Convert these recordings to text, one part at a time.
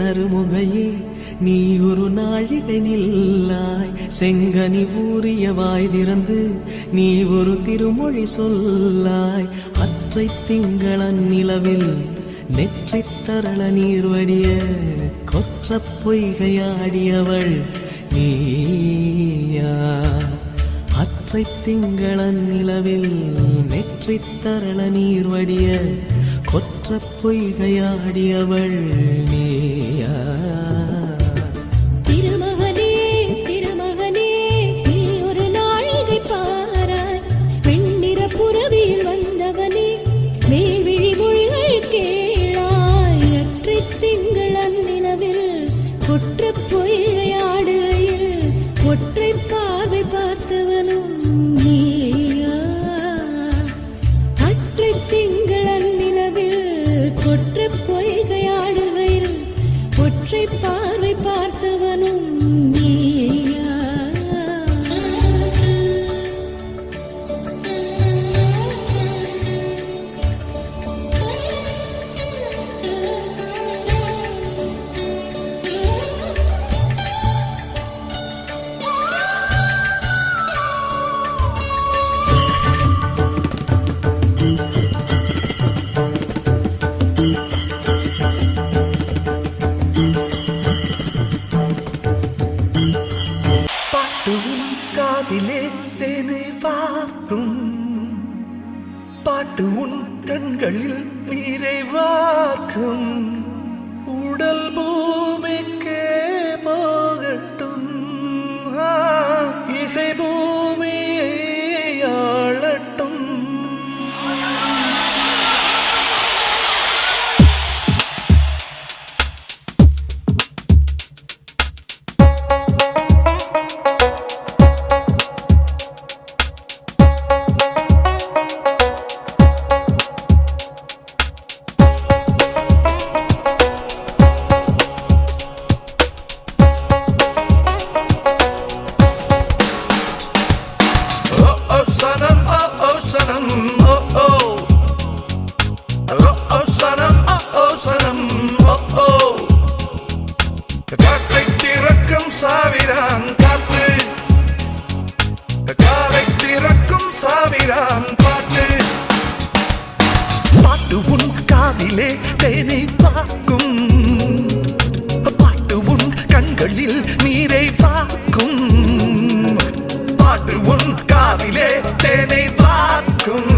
நறுமுகையே நீ ஒரு நாழிகை நில்லாய், செங்கனி ஊறிய வாய் திறந்து நீ ஒரு திருமொழி சொல்லாய். அற்றை திங்களன் நிலவில் நெற்றி தரள நீர் வடிய கொற்ற பொய்கையாடியவள் நீயா. அற்றை திங்களன் நிலவில் நெற்றி தரள நீர் வடிய கொற்ற பொய்கையாடியவள் நீயா. திருமகனே திருமகனே நீ ஒரு நாழிகை பாராய், வெண்ணிற புறவியில் வந்தவனே மேல்விழி மொழிகள் கேளாய். அற்றை திங்களன் நிலவில் கொற்ற பொய்கையாடுகையில் ஒற்றை பார்வை பார்த்தவனும் நீயா. அற்றை திங்களன் நிலவில் கொற்ற பொய்கையாடுகையில் ஒற்றை பார்வை பார்த்தவனும் நீயா. காதிலே தேனை வார்க்கும் பாட்டு, உன் கண்களில் நீரை வார்க்கும். உடல் பூமிக்கே போகட்டும், இசை பூமியை ஆளட்டும். காற்றை திறக்கும் சாவிரான் காற்று, காலை திறக்கும் சாவிரான் பாட்டு. பாட்டு உன் காதிலே தேனை பார்க்கும், பாட்டு உன் கண்களில் நீரை பார்க்கும். பாட்டு உன் காதிலே தேனை பார்க்கும்,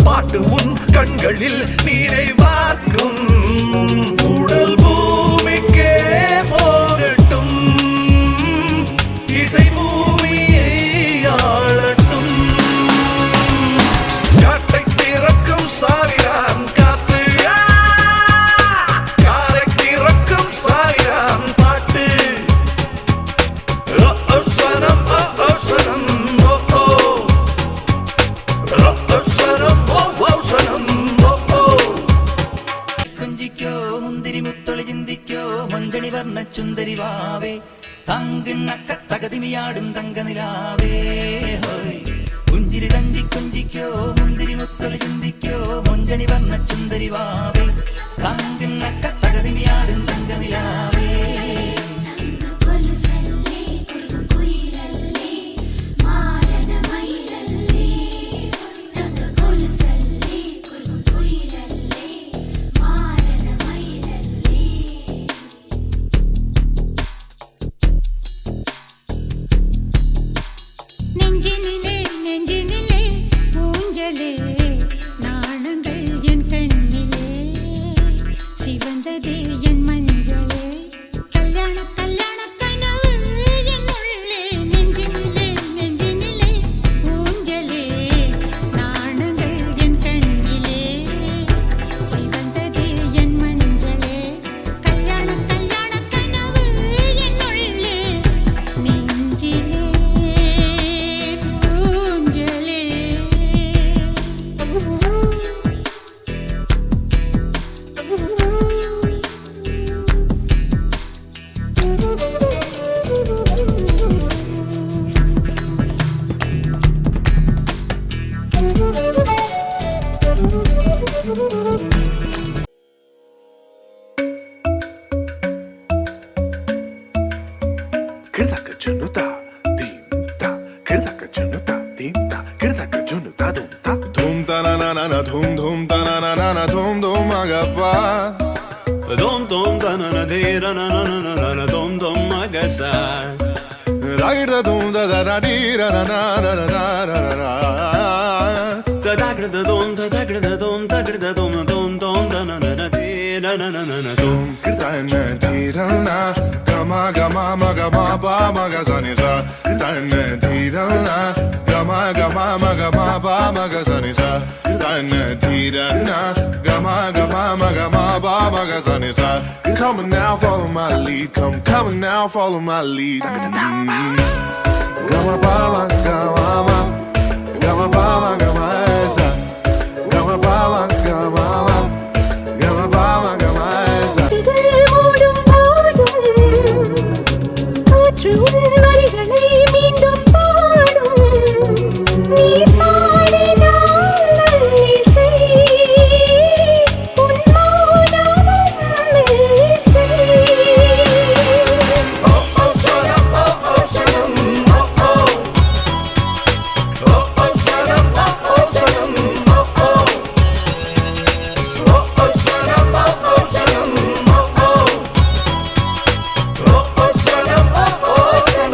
பாட்டு உன் கண்களில் நீரை பார்க்கும். உடல் பூமிக்கே போகட்டும், இசை பூமியை ஆளட்டும். காற்றை திறக்கும் சாவிரான் காற்று, காலை திறக்கும் சாவிரான் பாட்டு. சனம் சனம் കുഞ്ചിക്കോ മുന്തിരി മുത്തൊളി ചിന്തിക്കോ മഞ്ചണി വർണ്ണ ചുന്ദരി വാവേ തങ്കുന്നക്ക തകതിമിയാടും തങ്കനിലാവേ. കുഞ്ചിരി തഞ്ചി കുഞ്ചിക്കോ മുന്തിരി മുത്തൊളി ചിന്തിക്കോ മഞ്ചണി വർണ്ണ ചുന്ദരി വാവേ തങ്കുന്നക്ക തകതിമിയാടും തങ്കനിലാവേ. நெஞ்சினிலே நெஞ்சினிலே ஊஞ்சலே நாணங்கள் என் கண்ணிலே சிவந்ததே என் மஞ்சளே கல்யாண கல்யாண கனவு என் உள்ளே. நெஞ்சினிலே நெஞ்சினிலே ஊஞ்சலே நாணங்கள் என் கண்ணிலே சிவந்ததே என் மஞ்சளே கல்யாண கல்யாண கனவு என் உள்ளே. நெஞ்சிலே ஊஞ்சலே junuta, dimta, kirdaka junuta, dimta, kirdaka junuta, dumta. Dum ta na na na na, dum dum ta na na na na, dum dum agapa. Dum dum da na na de ra na na na na na dum dum magasa. Ragda dum da da da di ra na na na na na na na. Da da gra da dum da da gra da dum da gra da dum dum dum da na na na de ra na na na na dum. Kirta na di ra na, gama gama ma gama ba ma ga sa ni sa. Kirta na di ra na, gama gama ma gama ba ma ga sa ni sa. Kirta na di ra na, gama gama ma gama ba ma ga sa ni sa. Come on now, follow my lead. Come on now, follow my lead. Gama ba ma gama ma, gama ba ma gama sa. Gama ba ma gama ma, gama ba ma gama sa. ஓடும் போதும் காற்று உன் வரிகளை மீண்டும் பாடும் நீ பாடினால் இசை உன் மௌனம் இசை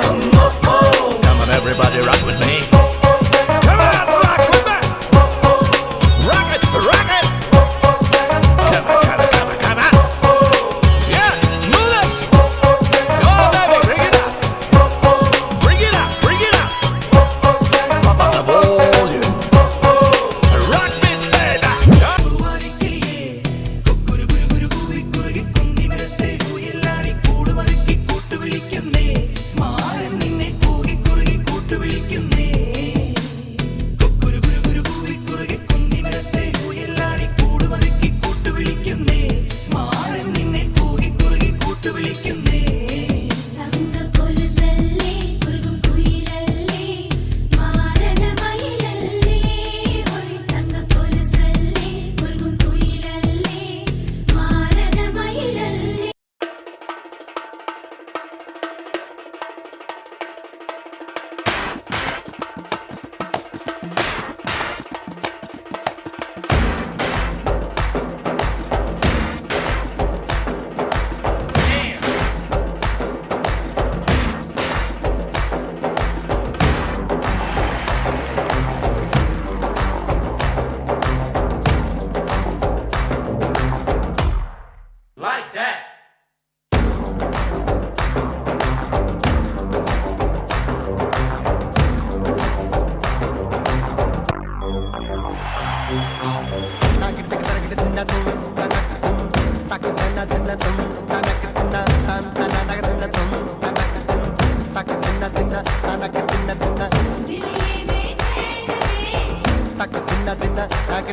Come on, everybody, rock with me. Come on, rock with me. Rock it, rock it. Come on, come on, come on, come on. Yeah, move it. Go, baby, bring it up. Bring it up, bring it up. Pop up the volume. Rock it, baby. പൂവാലിക്കിളിയേ, കൊക്കുരു കുരു കുരു കൂവി കുറുകി കുന്നിമരത്തെ കുയിലാടി കൂടുമറുക്കി കൂട്ടുവിളിക്കുന്നേ. മാരൻ നിന്നെ കൂകി കുറുകി കൂട്ടുവിളിക്കുന്നേ. കൊക്കുരു കുരു കുരു കൂവി കുറുകി കുന്നിമരത്തെ കുയിലാടി കൂടുമറുക്കി കൂട്ടുവിളിക്കുന്നേ. മാരൻ നിന്നെ കൂകി കുറുകി കൂട്ടുവിളിക്കുന്നേ. தங்க கொலுசல்லே குருகும் குயிலல்லே மாரண மயிலல்லே ஒய் தங்க கொலுசல்லே குருகும் குயிலல்லே மாரண மயிலல்லே दिलिये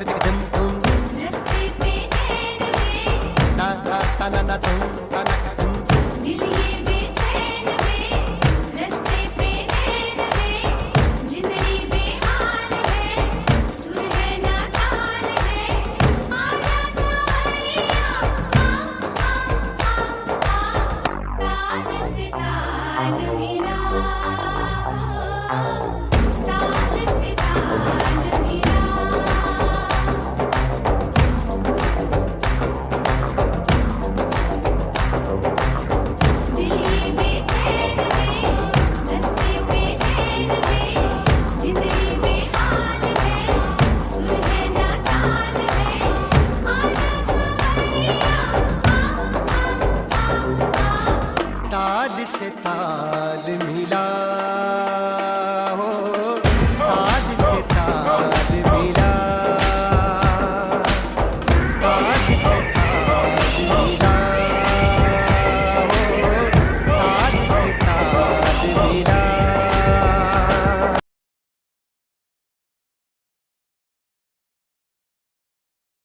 बेचैन में रस्ते पे चैन में